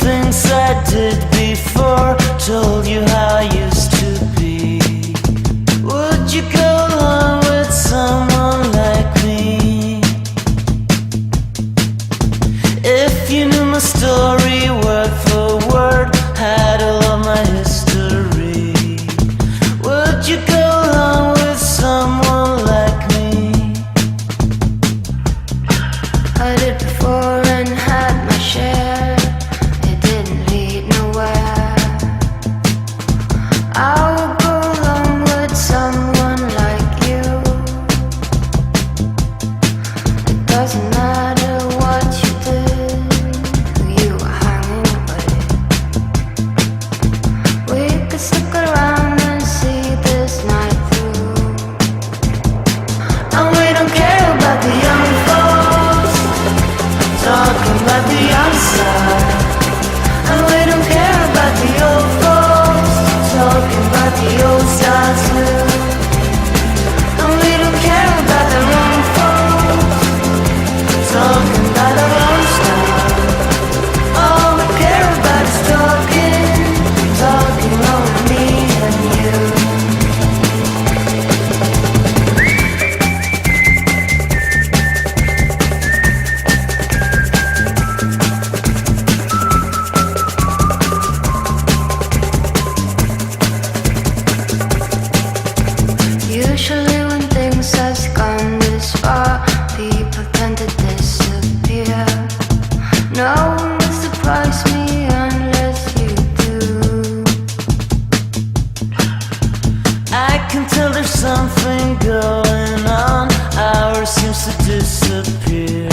things I did before, told you how I used to be. Would you go along with someone like me? If you knew my story word for word, had all of my history, would you go along with someone like me? I did before and had my share. It didn't lead nowhere. I would go along with someone like you. It doesn't matter what you did, who you were hanging with. We could stick around and see this night through. And we don't care about the young folks talking about the outside. And we don't care about the old folks talking about the old style too. And we don't care about the wrong folks talking about our own style. All we care about is talking, talking over me and you. Usually when things has gone this far, people tend to disappear. No one will surprise me unless you do. I can tell there's something going on. Ours seems to disappear.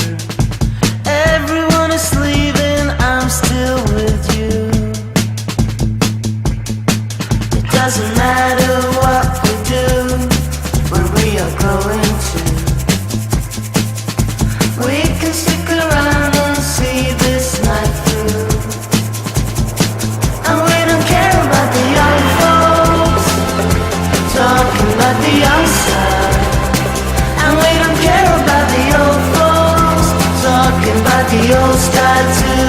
Everyone is leaving, I'm still with you. It doesn't matter what we do, where we are going to. We can stick around and see this night through. And we don't care about the young folks talking about the outside. And we don't care about the old folks talking about the old style too.